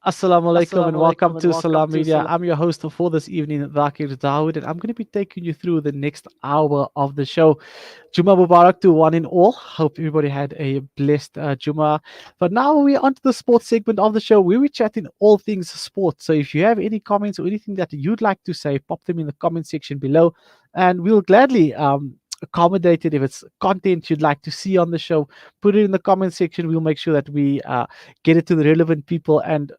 Assalamu alaikum and welcome to Salam Media. I'm your host for this evening, Zakir Dawood, and I'm going to be taking you through the next hour of the show. Juma Mubarak to one and all. Hope everybody had a blessed Juma. But now we're on to the sports segment of the show where we're chatting all things sports. So if you have any comments or anything that you'd like to say, pop them in the comment section below, and we'll gladly accommodate it. If it's content you'd like to see on the show, put it in the comment section. We'll make sure that we get it to the relevant people and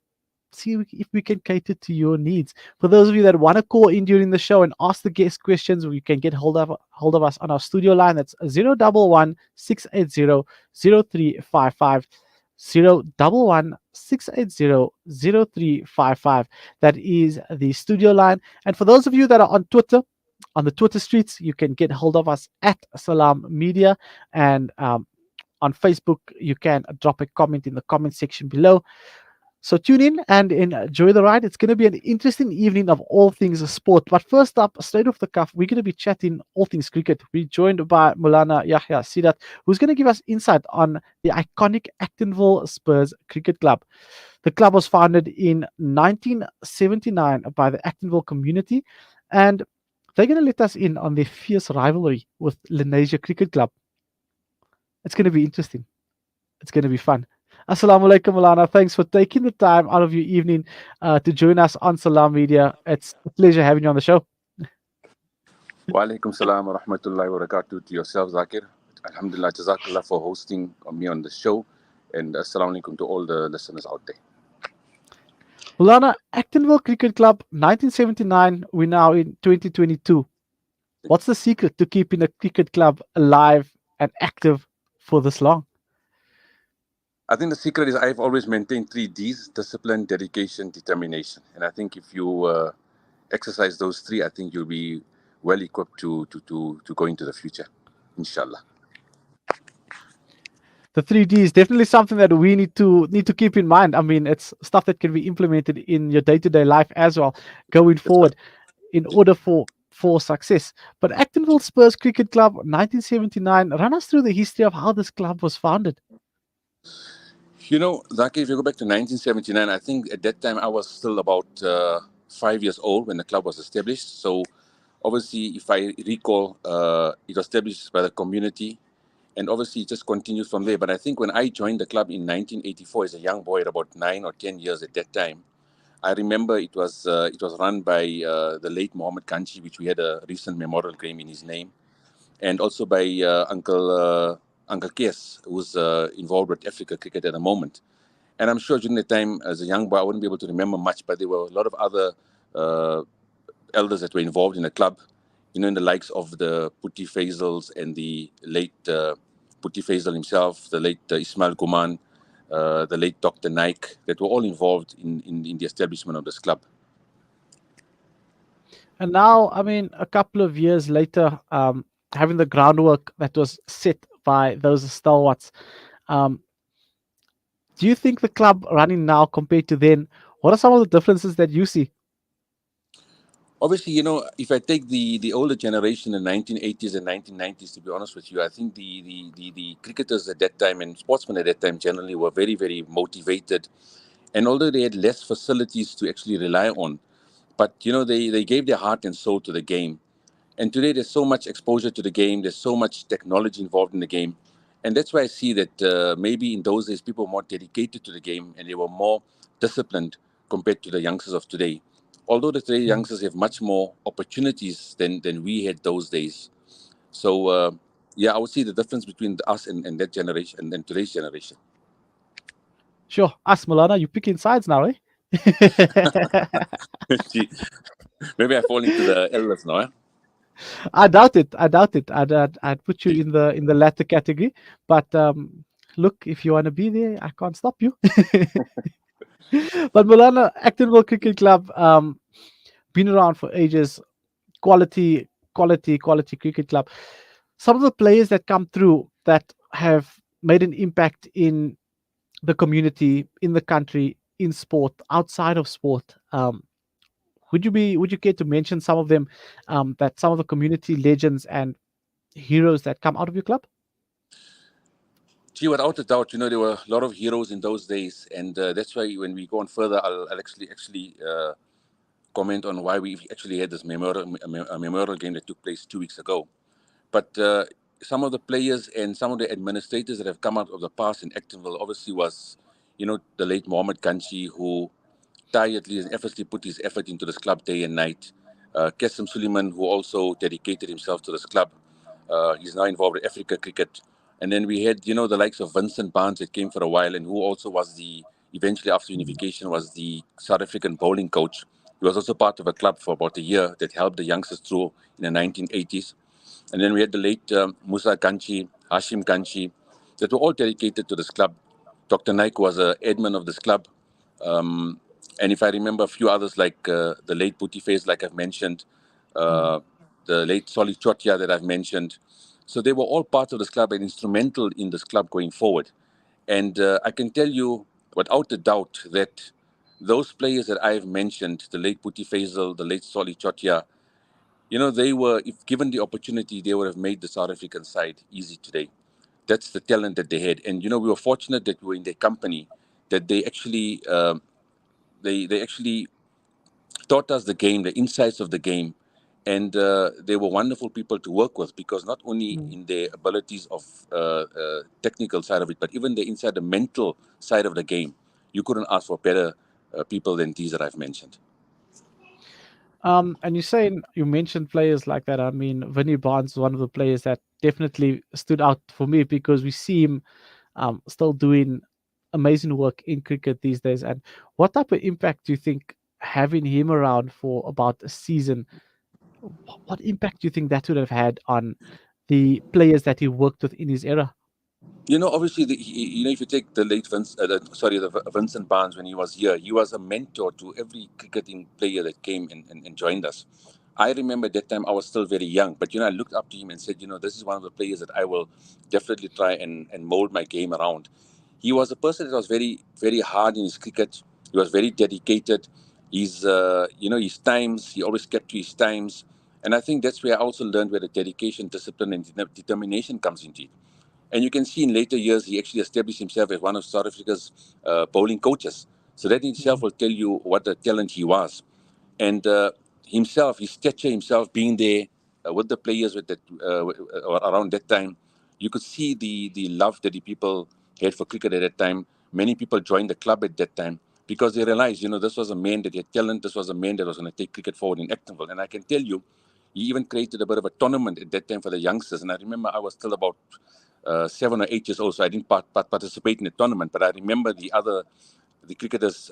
see if we can cater to your needs. For those of you that want to call in during the show and ask the guest questions, you can get hold of us on our studio line. That's 011 680 0355. 011 680 0355. That is the studio line. And for those of you that are on Twitter, on the Twitter streets, you can get hold of us at Salam Media. And on Facebook, you can drop a comment in the comment section below. So tune in and enjoy the ride. It's going to be an interesting evening of all things sport. But first up, straight off the cuff, we're going to be chatting all things cricket. We're joined by Maulana Yahya Seedat, who's going to give us insight on the iconic Actonville Spurs Cricket Club. The club was founded in 1979 by the Actonville community, and they're going to let us in on their fierce rivalry with Lenasia Cricket Club. It's going to be interesting. It's going to be fun. Assalamu alaikum, Malana. Thanks for taking the time out of your evening to join us on Salam Media. It's a pleasure having you on the show. Wa alaikum salam wa rahmatullahi wa barakatuh to yourself, Zakir. Alhamdulillah, jazakallah for hosting me on the show. And assalamu alaikum to all the listeners out there. Malana, Actonville Cricket Club, 1979. We're now in 2022. What's the secret to keeping a cricket club alive and active for this long? I think the secret is I've always maintained 3 Ds: discipline, dedication, determination. And I think if you exercise those three, I think you'll be well equipped to go into the future, inshallah. The 3D is definitely something that we need to keep in mind. I mean, it's stuff that can be implemented in your day-to-day life as well, going forward, in order for success. But Actonville Spurs Cricket Club, 1979. Run us through the history of how this club was founded. You know, Zaki, if you go back to 1979, I think at that time I was still about 5 years old when the club was established. So, obviously, if I recall, it was established by the community, and obviously it just continues from there. But I think when I joined the club in 1984 as a young boy, at about 9 or 10 years at that time, I remember it was run by the late Mohammed Kanchi, which we had a recent memorial game in his name, and also by Uncle Kes, who's involved with Africa cricket at the moment. And I'm sure during the time, as a young boy, I wouldn't be able to remember much, but there were a lot of other uh, elders that were involved in the club, in the likes of the Putti Faisals and the late Putti Faisal himself, the late Ismail Guman, the late Dr. Naik, that were all involved in the establishment of this club. And now, I mean, a couple of years later, having the groundwork that was set by those stalwarts, um, do you think the club running now compared to then, what are some of the differences that you see? Obviously, if I take the older generation, the 1980s and 1990s, to be honest with you, I think the cricketers at that time and sportsmen at that time generally were very, very motivated. And although they had less facilities to actually rely on, but, they gave their heart and soul to the game. And today there's so much exposure to the game, there's so much technology involved in the game. And that's why I see that maybe in those days people were more dedicated to the game and they were more disciplined compared to the youngsters of today. Although the today youngsters have much more opportunities than we had those days. So, yeah, I would see the difference between us and that generation and today's generation. Sure. Us, Malana, you picking sides now, eh? Gee, maybe I fall into the elders now. Eh? I doubt it. I doubt it. I'd put you in the latter category. But look, if you want to be there, I can't stop you. But Malana, Actonville Cricket Club, been around for ages. Quality cricket club. Some of the players that come through that have made an impact in the community, in the country, in sport, outside of sport. Would you care to mention some of them? That some of the community legends and heroes that come out of your club? Gee, without a doubt, there were a lot of heroes in those days, and that's why when we go on further, I'll actually comment on why we actually had this memorial game that took place 2 weeks ago. But some of the players and some of the administrators that have come out of the past in Actonville obviously was, the late Mohammed Kanchi, who tirelessly and effortlessly put his effort into this club day and night. Kesem Suleiman, who also dedicated himself to this club. He's now involved in Africa cricket. And then we had, the likes of Vincent Barnes that came for a while and who also was eventually after unification, was the South African bowling coach. He was also part of a club for about a year that helped the youngsters through in the 1980s. And then we had the late Musa Kanchi, Hashim Kanchi, that were all dedicated to this club. Dr. Naik was a admin of this club. Um, and if I remember a few others like the late Booty Face, like I've mentioned, Mm. uh, the late Solly Chotia that I've mentioned. So they were all part of this club and instrumental in this club going forward. And I can tell you without a doubt that those players that I've mentioned, the late Booty Faisal, the late Solly Chotia, they were, if given the opportunity, they would have made the South African side easy today. That's the talent that they had. And, we were fortunate that we were in their company, that they actually taught us the game, the insights of the game, and they were wonderful people to work with because not only Mm. in their abilities of technical side of it, but even the inside the mental side of the game, you couldn't ask for better people than these that I've mentioned. And you mentioned players like that. I mean, Vinnie Barnes is one of the players that definitely stood out for me because we see him still doing amazing work in cricket these days. And what type of impact do you think having him around for about a season? What impact do you think that would have had on the players that he worked with in his era? Obviously, if you take the late Vincent Barnes when he was here, he was a mentor to every cricketing player that came and joined us. I remember at that time I was still very young, but I looked up to him and said, this is one of the players that I will definitely try and mold my game around. He was a person that was very, very hard in his cricket. He was very dedicated. His times, he always kept to his times. And I think that's where I also learned where the dedication, discipline, and determination comes into it. And you can see in later years, he actually established himself as one of South Africa's bowling coaches. So that in itself Mm. will tell you what a talent he was. And himself, his stature himself, being there with the players around that time, you could see the love that the people had for cricket at that time. Many people joined the club at that time because they realized, this was a man that had talent. This was a man that was going to take cricket forward in Actonville. And I can tell you, he even created a bit of a tournament at that time for the youngsters. And I remember I was still about 7 or 8 years old, so I didn't participate in the tournament. But I remember the cricketers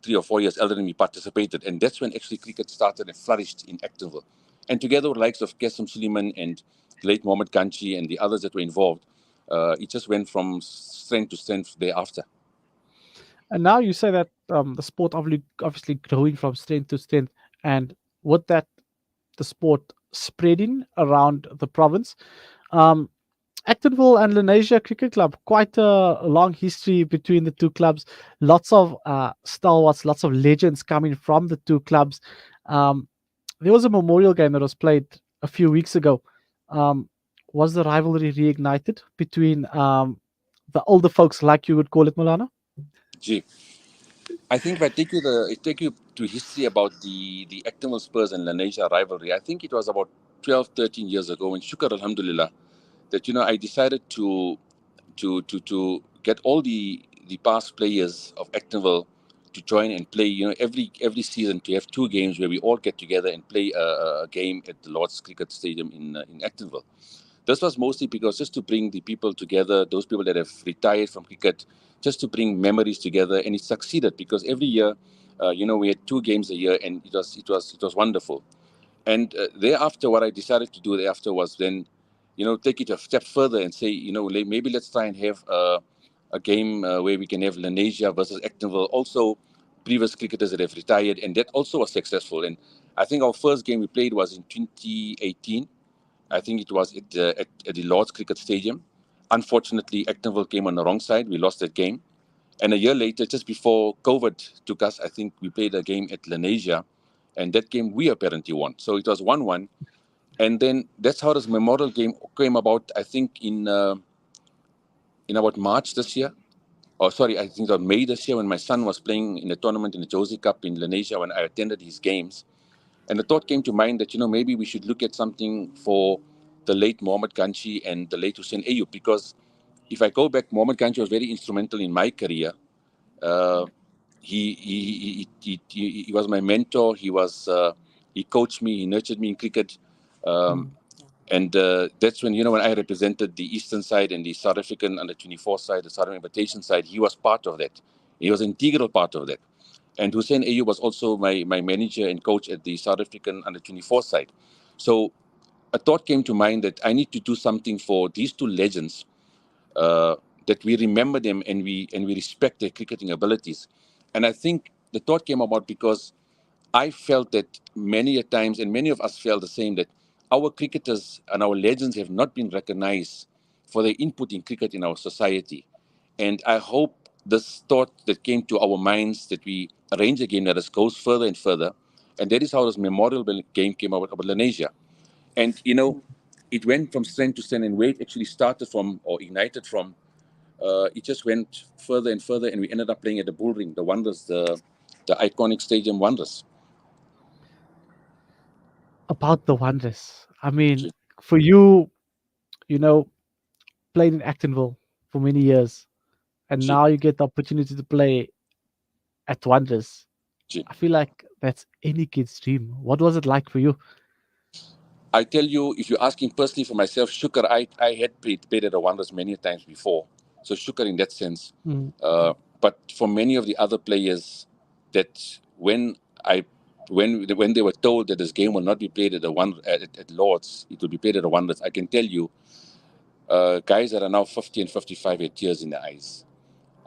3 or 4 years elder than me participated, and that's when actually cricket started and flourished in Actonville. And together with the likes of Kesem Suleiman and late Mohammed Kanchi and the others that were involved, it just went from strength to strength thereafter. And now you say that the sport obviously growing from strength to strength, and with that, the sport spreading around the province. Um, Actonville and Lenasia Cricket Club, quite a long history between the two clubs. Lots of stalwarts, lots of legends coming from the two clubs. Um, there was a memorial game that was played a few weeks ago. Um, was the rivalry reignited between the older folks, like you would call it, Molana? Gee, I think if I take you to history about the Actonville Spurs and Lenasia rivalry, I think it was about 12, 13 years ago, and Shukar Alhamdulillah, that I decided to get all the past players of Actonville to join and play. Every season to have two games where we all get together and play a game at the Lord's Cricket Stadium in Actonville. This was mostly because just to bring the people together, those people that have retired from cricket, just to bring memories together, and it succeeded because every year, we had two games a year, and it was wonderful. And thereafter, what I decided to do thereafter was then, take it a step further and say, maybe let's try and have a game where we can have Lenasia versus Actonville, also previous cricketers that have retired, and that also was successful. And I think our first game we played was in 2018. I think it was at the Lord's Cricket Stadium. Unfortunately, Actonville came on the wrong side. We lost that game. And a year later, just before COVID took us, I think we played a game at Lenasia, and that game we apparently won. So it was 1-1. And then that's how this memorial game came about, I think, in in about March this year, or sorry, I think it was May this year, when my son was playing in a tournament in the Josie Cup in Lenasia, when I attended his games. And the thought came to mind that, maybe we should look at something for the late Mohammad Ganshi and the late Hussein Ayub, because if I go back, Mohammad Ganshi was very instrumental in my career. Uh, he was my mentor. He coached me. He nurtured me in cricket. Um, Mm. and that's when, when I represented the Eastern side and the South African under 24 side, the Southern Invitation side, he was part of that. He was an integral part of that. And Hussein Ayub was also my manager and coach at the South African under 24 side. So a thought came to mind that I need to do something for these two legends, uh, that we remember them and we respect their cricketing abilities. And I think the thought came about because I felt that many a times, and many of us felt the same, that our cricketers and our legends have not been recognized for their input in cricket in our society. And I hope this thought that came to our minds, that we arrange a game that us goes further and further. And that is how this memorial game came about Lenasia. And, it went from strength to strength, and where it actually started from or ignited from, it just went further and further, and we ended up playing at the Bull Ring, the Wonders, the iconic stadium Wonders. About the Wonders. I mean, for you, you know, played in Actonville for many years, and Gee, now you get the opportunity to play at Wonders. gee. I feel like that's any kid's dream. What was it like for you? I tell you, if you're asking personally for myself, Shukar, I had played at the Wonders many times before. So Shukar in that sense. Mm. But for many of the other players, that when they were told that this game will not be played at at Lords, it will be played at the Wonders. I can tell you, guys that are now 50 and 55 had tears in their eyes.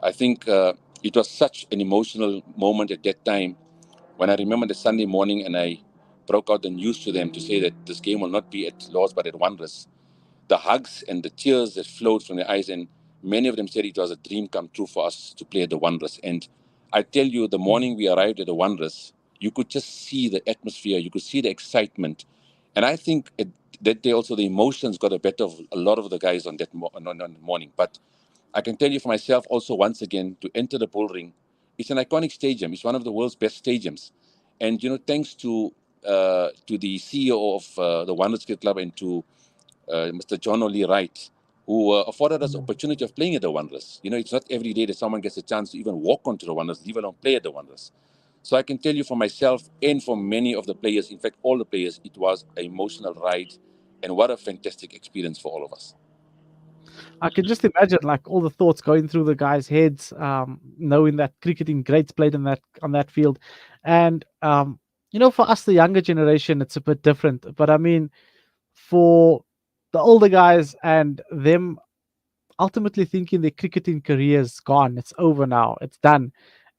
I think it was such an emotional moment at that time, when I remember the Sunday morning and I broke out the news to them to say that this game will not be at Lords but at Wanderers. The hugs and the tears that flowed from their eyes, and many of them said it was a dream come true for us to play at the Wanderers. And I tell you, the Mm. morning we arrived at the Wanderers, you could just see the atmosphere, you could see the excitement. And I think that day also the emotions got the better of a lot of the guys on on the morning. But I can tell you for myself also, once again, to enter the Bull Ring, it's an iconic stadium. It's one of the world's best stadiums. And, thanks to the CEO of the Wanderers Cricket Club, and to Mr. John O'Lee Wright, who afforded us Mm. opportunity of playing at the Wanderers. It's not every day that someone gets a chance to even walk onto the Wanderers, leave alone play at the Wanderers. So I can tell you for myself and for many of the players, in fact, all the players, it was an emotional ride, and what a fantastic experience for all of us. I can just imagine like all the thoughts going through the guys' heads, knowing that cricketing greats played in that on that field, and for us, the younger generation, it's a bit different. But I mean, for the older guys and them ultimately thinking their cricketing career is gone, it's over now, it's done,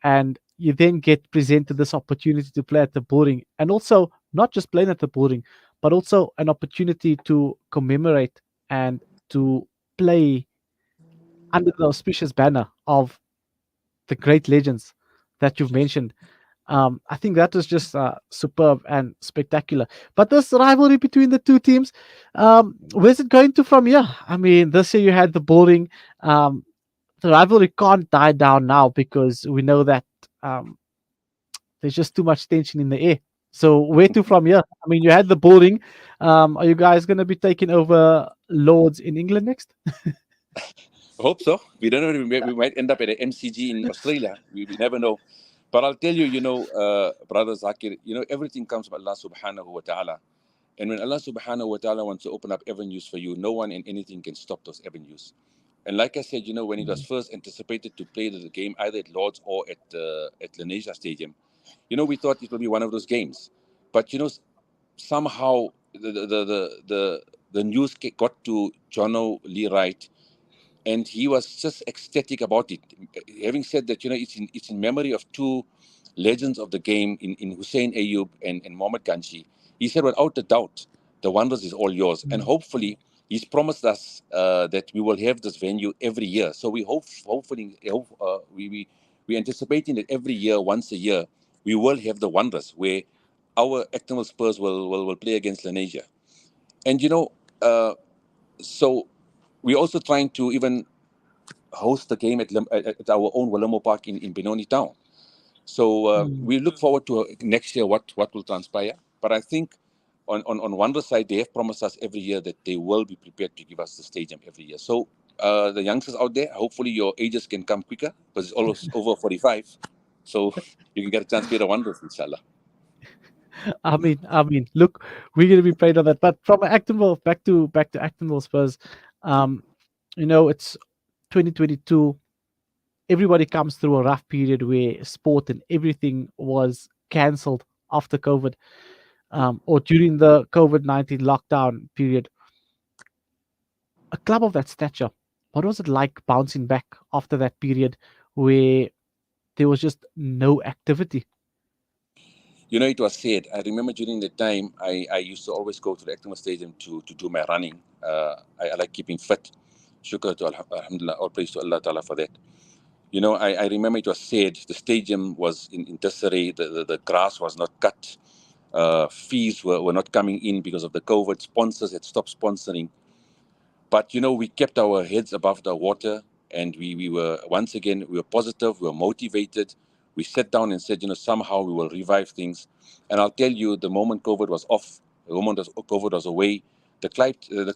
and you then get presented this opportunity to play at the boarding, and also not just playing at the boarding, but also an opportunity to commemorate and to play under the auspicious banner of the great legends that you've mentioned. I think that was just superb and spectacular. But this rivalry between the two teams, where's it going to from here? I mean, this year you had the bowling. Um, the rivalry can't die down now because we know that there's just too much tension in the air. So where to from here? I mean, you had the bowling. Are you guys going to be taking over Lords in England next? Hope so. We don't know. We might end up at an MCG in Australia. We never know. But I'll tell you, brother Zakir, everything comes from Allah subhanahu wa ta'ala. And when Allah subhanahu wa ta'ala wants to open up avenues for you, no one and anything can stop those avenues. And like I said, when it was first anticipated to play the game either at Lords or at Lenasia Stadium, we thought it would be one of those games. But somehow the news got to Jono Lee Wright, and he was just ecstatic about it. Having said that, it's in memory of two legends of the game in Hussein Ayub and Mohammad Ganshi. He said, without a doubt, the Wonders is all yours, and hopefully, he's promised us that we will have this venue every year. So we're anticipating that every year, once a year, we will have the Wonders where our Actonville Spurs will play against Lenasia. And so we're also trying to even host the game at our own Willemo Park in Benoni town. So Mm. we look forward to next year what will transpire. But I think on Wanderers side, they have promised us every year that they will be prepared to give us the stadium every year. So the youngsters out there, hopefully your ages can come quicker because it's almost over 45. So you can get a chance to be the Wanderers, inshallah. Look, we're gonna be playing on that. But from Actonville back to Actonville Spurs, um, it's 2022. Everybody comes through a rough period where sport and everything was cancelled after COVID, or during the COVID-19 lockdown period. A club of that stature, what was it like bouncing back after that period where there was just no activity? It was said. I remember during the time, I used to always go to the Actonville Stadium to do my running. I like keeping fit. Shukr to Alhamdulillah, all praise to Allah Ta'ala for that. I remember it was said the stadium was in disarray, the grass was not cut, fees were not coming in because of the COVID, sponsors had stopped sponsoring. But we kept our heads above the water, and we were once again we were positive, we were motivated. We sat down and said, somehow we will revive things. And I'll tell you, the moment COVID was off, the moment COVID was away, the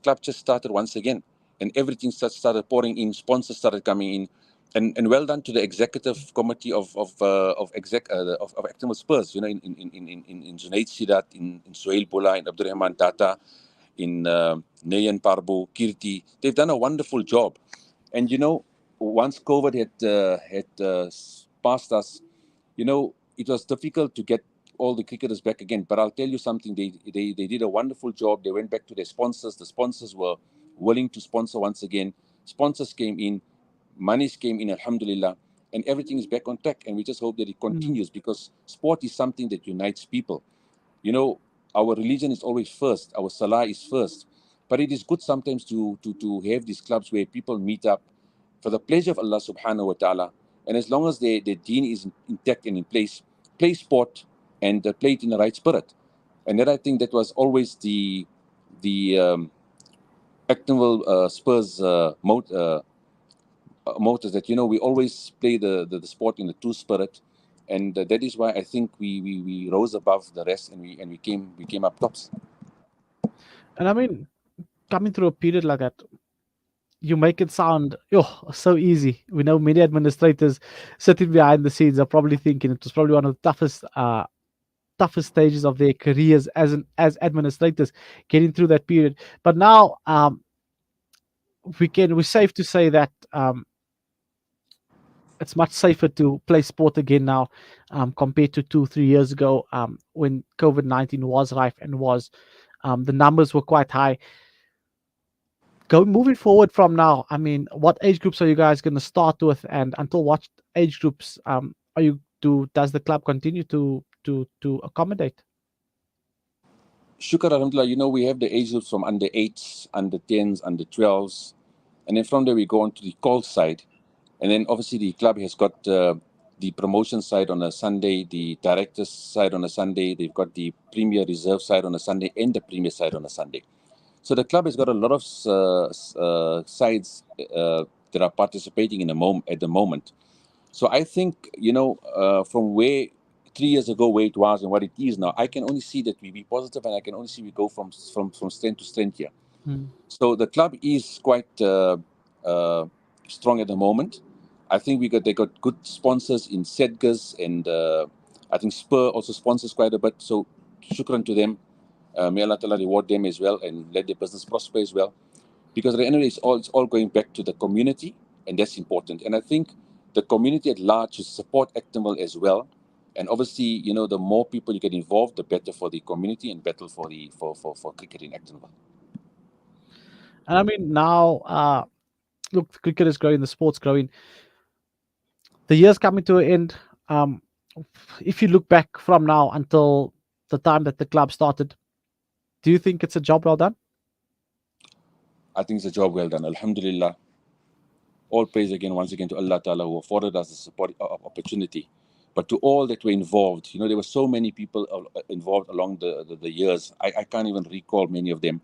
club just started once again, and everything started pouring in. Sponsors started coming in, and well done to the executive committee of Actonville Spurs. In Junaid Sidat, in Suhail Bula, in Abdurrahman Tata, in Nayan Parbo, Kirti. They've done a wonderful job. And once COVID had passed us, it was difficult to get all the cricketers back again. But I'll tell you something, they did a wonderful job. They went back to their sponsors. The sponsors were willing to sponsor once again. Sponsors came in, monies came in, alhamdulillah, and everything is back on track. And we just hope that it Mm. continues because sport is something that unites people. You know, our religion is always first, our salah is first. But it is good sometimes to have these clubs where people meet up for the pleasure of Allah subhanahu wa ta'ala. And as long as their deen is intact and in place, play sport and play it in the right spirit. And then I think that was always the Actonville Spurs motors that we always play the sport in the true spirit, and that is why I think we rose above the rest, and we came up tops. And coming through a period like that, you make it sound so easy. We know many administrators sitting behind the scenes are probably thinking it was probably one of the toughest stages of their careers as administrators, getting through that period. But now, we're safe to say that it's much safer to play sport again now, compared to 2-3 years ago, when COVID-19 was rife and was the numbers were quite high. Moving forward from now, what age groups are you guys going to start with, and until what age groups are you do does the club continue to accommodate? Shukar Alhamdulillah, we have the age groups from under 8s, under 10s, under 12s, and then from there we go on to the call side. And then obviously the club has got the promotion side on a Sunday, the directors side on a Sunday, they've got the Premier Reserve side on a Sunday, and the Premier side on a Sunday. So the club has got a lot of sides that are participating at the moment. So I think, from where 3 years ago, where it was and what it is now, I can only see that we be positive, and I can only see we go from strength to strength here. Mm. So the club is quite strong at the moment. I think they got good sponsors in Sedgers, and I think Spur also sponsors quite a bit. So shukran to them. May Allah Ta'ala reward them as well and let their business prosper as well. Because at the end of the day, it's all going back to the community, and that's important. And I think the community at large should support Actonville as well. And obviously, the more people you get involved, the better for the community and better for cricket in Actonville. And now, look, the cricket is growing, the sport's growing, the year's coming to an end. Um, if you look back from now until the time that the club started, do you think it's a job well done? I think it's a job well done. Alhamdulillah. All praise again, once again, to Allah Ta'ala who afforded us the support opportunity. But to all that were involved, there were so many people involved along the years. I can't even recall many of them.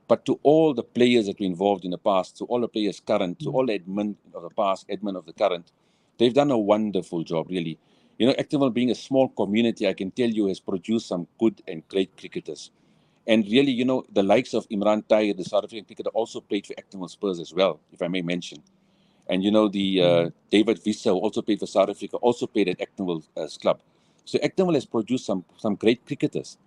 But to all the players that were involved in the past, to all the players current, to all the admin of the past, admin of the current, they've done a wonderful job, really. Actonville being a small community, I can tell you, has produced some good and great cricketers. And really, the likes of Imran Tahir, the South African cricketer, also played for Actonville Spurs as well, if I may mention. And the David Visa, who also played for South Africa, also played at Actonville club. So Actonville has produced some great cricketers.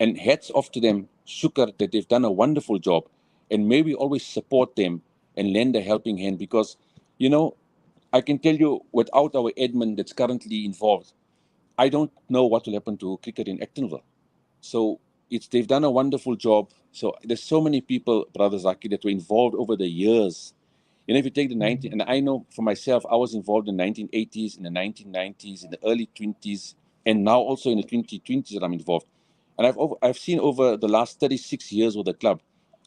And hats off to them, shukar, that they've done a wonderful job. And may we always support them and lend a helping hand because, I can tell you, without our admin that's currently involved, I don't know what will happen to cricket in Actonville. So they've done a wonderful job. So there's so many people, Brother Zaki, that were involved over the years. If you take the 19, and I know for myself, I was involved in the 1980s, in the 1990s, in the early 20s, and now also in the 2020s that I'm involved. And I've seen over the last 36 years with the club,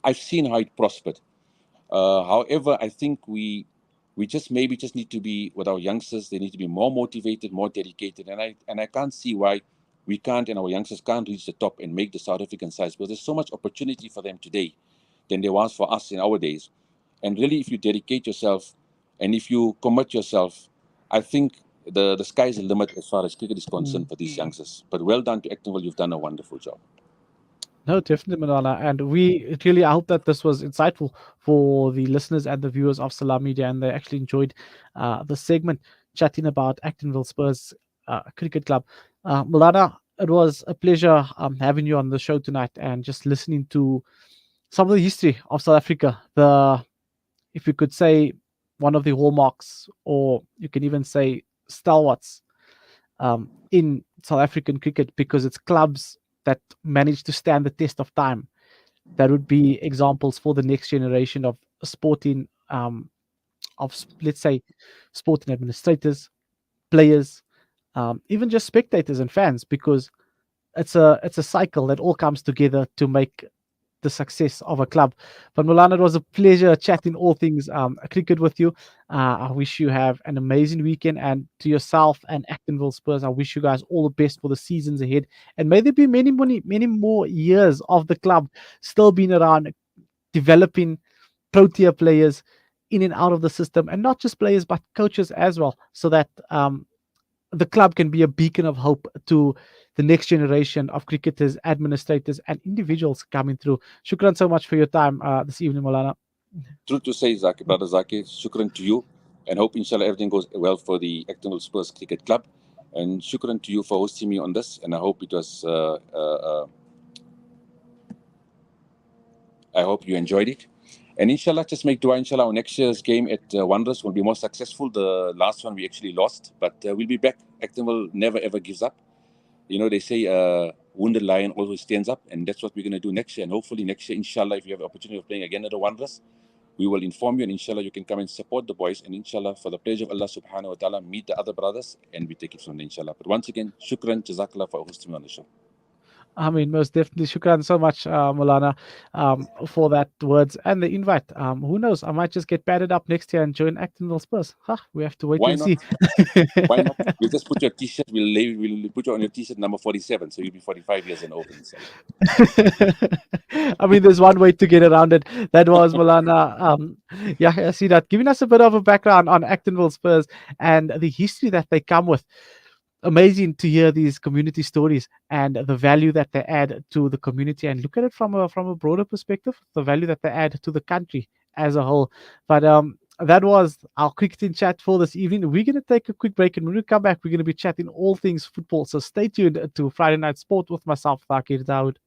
I've seen how it prospered. However, I think we just maybe just need to be with our youngsters. They need to be more motivated, more dedicated, and I can't see why we can't and our youngsters can't reach the top and make the South African sides because there's so much opportunity for them today than there was for us in our days. And really, if you dedicate yourself and if you commit yourself, I think the sky's the limit as far as cricket is concerned for these youngsters. But well done to Actonville. You've done a wonderful job. No, definitely, Manana. And we really, I hope that this was insightful for the listeners and the viewers of Salam Media, and they actually enjoyed the segment chatting about Actonville Spurs Cricket Club. Malana, it was a pleasure having you on the show tonight and just listening to some of the history of South Africa. If you could say, one of the hallmarks, or you can even say stalwarts in South African cricket, because it's clubs that manage to stand the test of time. That would be examples for the next generation of sporting, let's say, sporting administrators, players, even just spectators and fans, because it's a cycle that all comes together to make the success of a club. But Mulan, it was a pleasure chatting all things cricket with you. I wish you have an amazing weekend, and to yourself and Actonville Spurs, I wish you guys all the best for the seasons ahead. And may there be many more years of the club still being around, developing pro-tier players in and out of the system, and not just players but coaches as well, so that the club can be a beacon of hope to the next generation of cricketers, administrators, and individuals coming through. Shukran so much for your time this evening, Molana. True to say, Zaki, Brother Zaki, shukran to you, and hope inshallah everything goes well for the Actonville Spurs Cricket Club. And shukran to you for hosting me on this, and I hope it was. I hope you enjoyed it. And inshallah, just make dua, inshallah, our next year's game at Wanderers will be more successful. The last one we actually lost, but we'll be back. Actonville never ever gives up. They say wounded lion always stands up, and that's what we're going to do next year. And hopefully next year, inshallah, if you have the opportunity of playing again at the Wanderers, we will inform you, and inshallah, you can come and support the boys. And inshallah, for the pleasure of Allah subhanahu wa ta'ala, meet the other brothers, and we take it from there, inshallah. But once again, shukran, jazakallah for hosting me on the show. I mean, most definitely. Shukran so much, Molana, for that words and the invite. Who knows? I might just get batted up next year and join Actonville Spurs. We have to wait Why and not? see. Why not? We'll just put your T-shirt. We'll put you on your T-shirt number 47, so you'll be 45 years and over, inshallah. I mean, there's one way to get around it. That was Malana Yahya Seedat giving us a bit of a background on Actonville Spurs and the history that they come with. Amazing to hear these community stories and the value that they add to the community, and look at it from a broader perspective, the value that they add to the country as a whole. But that was our cricketing chat for this evening. We're going to take a quick break, and when we come back, we're going to be chatting all things football. So stay tuned to Friday Night Sport with myself, Thakir Dawood.